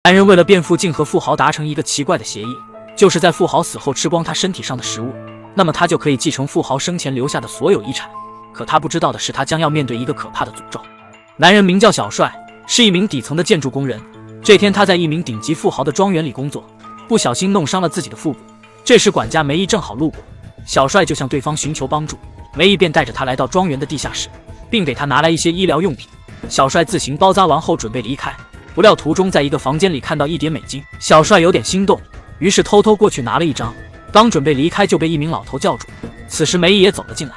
男人为了变富，竟和富豪达成一个奇怪的协议，就是在富豪死后吃光他身体上的食物，那么他就可以继承富豪生前留下的所有遗产。可他不知道的是，他将要面对一个可怕的诅咒。男人名叫小帅，是一名底层的建筑工人。这天他在一名顶级富豪的庄园里工作，不小心弄伤了自己的腹部。这时管家梅姨正好路过，小帅就向对方寻求帮助，梅姨便带着他来到庄园的地下室，并给他拿来一些医疗用品。小帅自行包扎完后准备离开，不料途中在一个房间里看到1叠美金，小帅有点心动，于是偷偷过去拿了一张。刚准备离开就被一名老头叫住，此时梅姨也走了进来，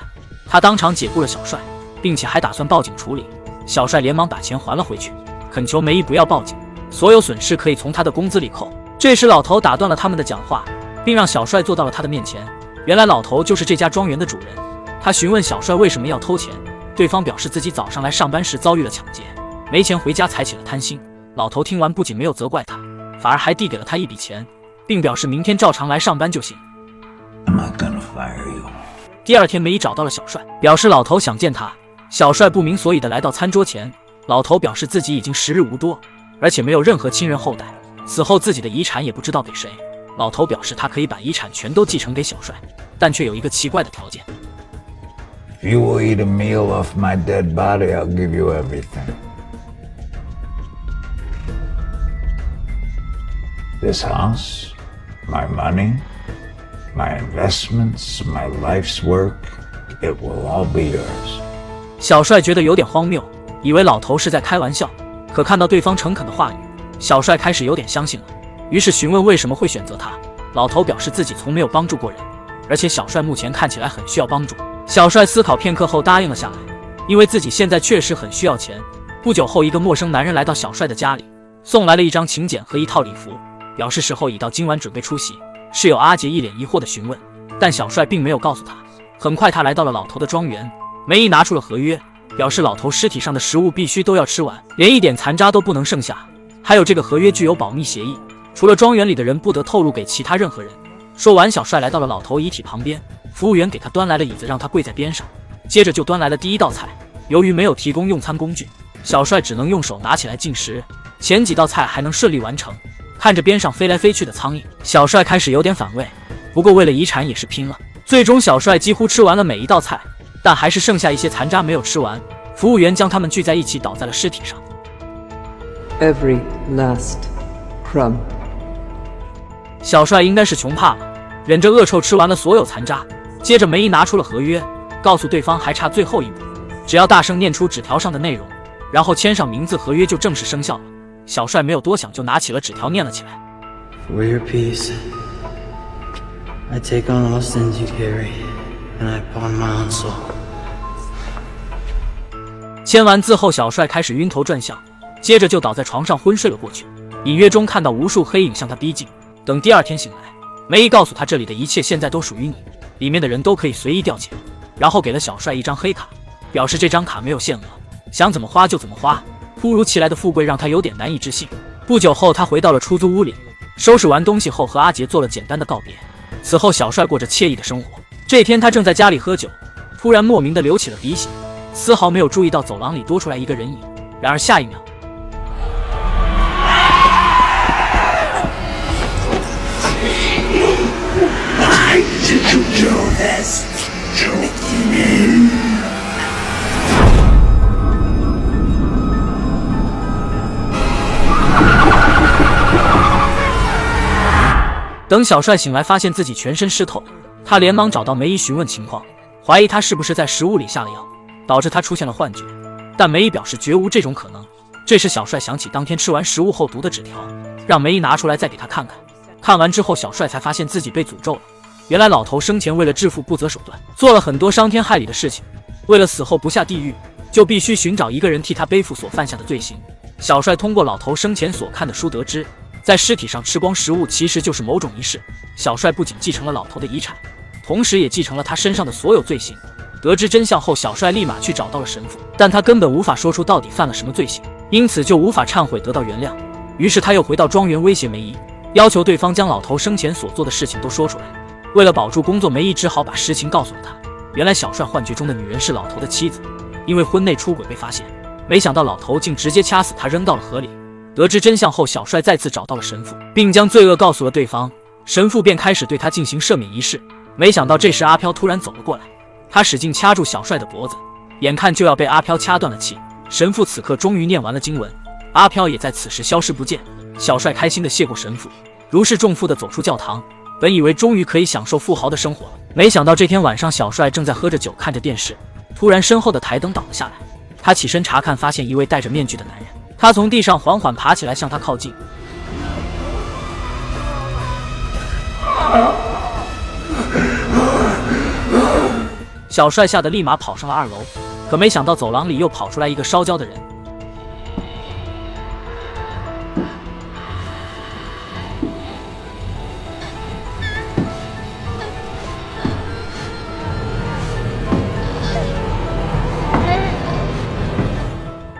他当场解雇了小帅，并且还打算报警处理。小帅连忙把钱还了回去，恳求梅姨不要报警，所有损失可以从他的工资里扣。这时老头打断了他们的讲话，并让小帅坐到了他的面前。原来老头就是这家庄园的主人。他询问小帅为什么要偷钱，对方表示自己早上来上班时遭遇了抢劫，没钱回家才起了贪心。老头听完不仅没有责怪他，反而还递给了他一笔钱，并表示明天照常来上班就行。第二天梅姨找到了小帅，表示老头想见他。小帅不明所以的来到餐桌前，老头表示自己已经时日无多，而且没有任何亲人后代，死后自己的遗产也不知道给谁。老头表示他可以把遗产全都继承给小帅，但却有一个奇怪的条件。If you will eat a meal off my dead body, I'll give you everything. This house, my money, my investments, my life's work, it will all be yours. 小帅觉得有点荒谬，以为老头是在开玩笑，可看到对方诚恳的话语，小帅开始有点相信了，于是询问为什么会选择他。老头表示自己从没有帮助过人，而且小帅目前看起来很需要帮助。小帅思考片刻后答应了下来，因为自己现在确实很需要钱。不久后，一个陌生男人来到小帅的家里，送来了一张请柬和一套礼服，表示时候已到，今晚准备出席。室友阿杰一脸疑惑地询问，但小帅并没有告诉他。很快他来到了老头的庄园，梅姨拿出了合约，表示老头尸体上的食物必须都要吃完，连一点残渣都不能剩下。还有这个合约具有保密协议，除了庄园里的人不得透露给其他任何人。说完，小帅来到了老头遗体旁边，服务员给他端来了椅子，让他跪在边上，接着就端来了第一道菜。由于没有提供用餐工具，小帅只能用手拿起来进食，前几道菜还能顺利完成。看着边上飞来飞去的苍蝇，小帅开始有点反胃，不过为了遗产也是拼了。最终小帅几乎吃完了每一道菜，但还是剩下一些残渣没有吃完。服务员将他们聚在一起，倒在了尸体上。 Every last crumb。 小帅应该是穷怕了，忍着恶臭吃完了所有残渣。接着梅姨拿出了合约，告诉对方还差最后一步，只要大声念出纸条上的内容，然后签上名字，合约就正式生效了。小帅没有多想，就拿起了纸条念了起来。 For your peace, I take on all sins you carry, and I pawn my own soul. 签完字后，小帅开始晕头转向，接着就倒在床上昏睡了过去。隐约中看到无数黑影向他逼近。等第二天醒来，梅姨告诉他这里的一切现在都属于你，里面的人都可以随意调遣，然后给了小帅一张黑卡，表示这张卡没有限额，想怎么花就怎么花。突如其来的富贵让他有点难以置信。不久后，他回到了出租屋里，收拾完东西后和阿杰做了简单的告别。此后，小帅过着惬意的生活。这天，他正在家里喝酒，突然莫名的流起了鼻血，丝毫没有注意到走廊里多出来一个人影。然而下一秒，等小帅醒来，发现自己全身湿透，他连忙找到梅姨询问情况，怀疑他是不是在食物里下了药，导致他出现了幻觉。但梅姨表示绝无这种可能。这时小帅想起当天吃完食物后读的纸条，让梅姨拿出来再给他看看。看完之后，小帅才发现自己被诅咒了。原来老头生前为了致富不择手段，做了很多伤天害理的事情，为了死后不下地狱，就必须寻找一个人替他背负所犯下的罪行。小帅通过老头生前所看的书得知，在尸体上吃光食物其实就是某种仪式。小帅不仅继承了老头的遗产，同时也继承了他身上的所有罪行。得知真相后，小帅立马去找到了神父，但他根本无法说出到底犯了什么罪行，因此就无法忏悔得到原谅。于是他又回到庄园威胁梅姨，要求对方将老头生前所做的事情都说出来。为了保住工作，梅姨只好把实情告诉了他。原来小帅幻觉中的女人是老头的妻子，因为婚内出轨被发现，没想到老头竟直接掐死他扔到了河里。得知真相后，小帅再次找到了神父，并将罪恶告诉了对方。神父便开始对他进行赦免仪式。没想到这时阿飘突然走了过来，他使劲掐住小帅的脖子，眼看就要被阿飘掐断了气。神父此刻终于念完了经文，阿飘也在此时消失不见。小帅开心地谢过神父，如释重负地走出教堂。本以为终于可以享受富豪的生活了，没想到这天晚上，小帅正在喝着酒看着电视，突然身后的台灯倒了下来。他起身查看，发现一位戴着面具的男人。他从地上缓缓爬起来，向他靠近。小帅吓得立马跑上了2楼，可没想到走廊里又跑出来一个烧焦的人。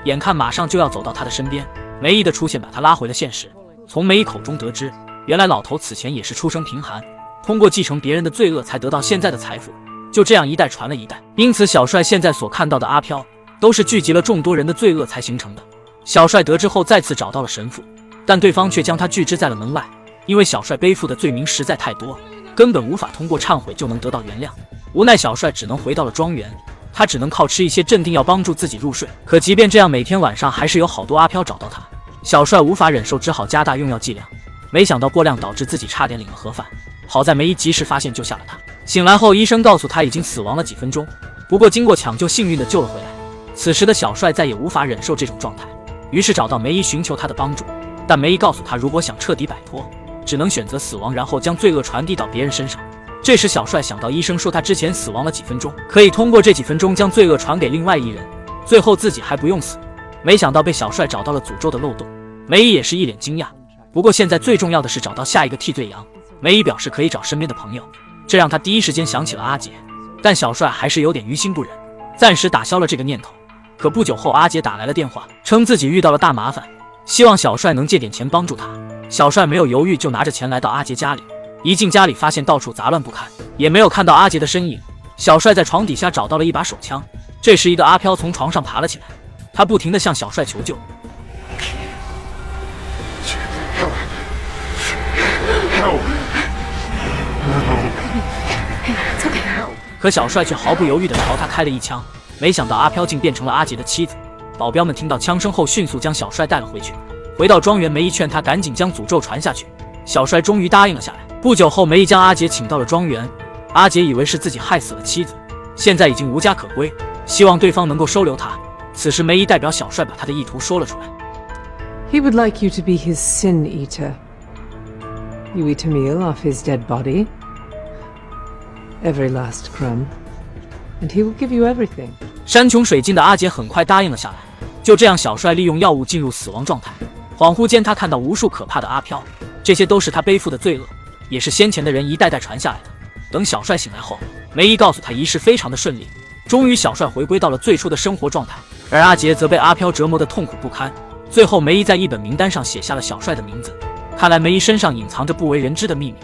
眼看马上就要走到他的身边，梅姨的出现把他拉回了现实。从梅姨口中得知，原来老头此前也是出生贫寒，通过继承别人的罪恶才得到现在的财富，就这样一代传了一代。因此小帅现在所看到的阿飘都是聚集了众多人的罪恶才形成的。小帅得知后再次找到了神父，但对方却将他拒之在了门外，因为小帅背负的罪名实在太多，根本无法通过忏悔就能得到原谅。无奈小帅只能回到了庄园，他只能靠吃一些镇定药帮助自己入睡。可即便这样，每天晚上还是有好多阿飘找到他。小帅无法忍受，只好加大用药剂量。没想到过量导致自己差点领了盒饭，好在梅姨及时发现救下了他。醒来后，医生告诉他已经死亡了几分钟，不过经过抢救，幸运的救了回来。此时的小帅再也无法忍受这种状态，于是找到梅姨寻求他的帮助。但梅姨告诉他，如果想彻底摆脱，只能选择死亡，然后将罪恶传递到别人身上。这时小帅想到医生说他之前死亡了几分钟，可以通过这几分钟将罪恶传给另外一人，最后自己还不用死。没想到被小帅找到了诅咒的漏洞，梅姨也是一脸惊讶。不过现在最重要的是找到下一个替罪羊。梅姨表示可以找身边的朋友，这让他第一时间想起了阿杰。但小帅还是有点于心不忍，暂时打消了这个念头。可不久后，阿杰打来了电话，称自己遇到了大麻烦，希望小帅能借点钱帮助他。小帅没有犹豫，就拿着钱来到阿杰家里。一进家里，发现到处杂乱不堪，也没有看到阿杰的身影。小帅在床底下找到了一把手枪。这时一个阿飘从床上爬了起来，他不停地向小帅求救。可小帅却毫不犹豫地朝他开了一枪，没想到阿飘竟变成了阿杰的妻子。保镖们听到枪声后，迅速将小帅带了回去。回到庄园，梅姨劝他赶紧将诅咒传下去。小帅终于答应了下来。不久后，梅姨将阿杰请到了庄园。阿杰以为是自己害死了妻子，现在已经无家可归，希望对方能够收留他。此时梅姨代表小帅把他的意图说了出来。 He would like you to be his sin eater. You eat a meal off his dead body, every last crumb, and he will give you everything. 山穷水尽的阿杰很快答应了下来。就这样，小帅利用药物进入死亡状态。恍惚间，他看到无数可怕的阿飘，这些都是他背负的罪恶，也是先前的人一代代传下来的。等小帅醒来后，梅姨告诉他仪式非常的顺利，终于小帅回归到了最初的生活状态，而阿杰则被阿飘折磨得痛苦不堪。最后，梅姨在一本名单上写下了小帅的名字。看来梅姨身上隐藏着不为人知的秘密。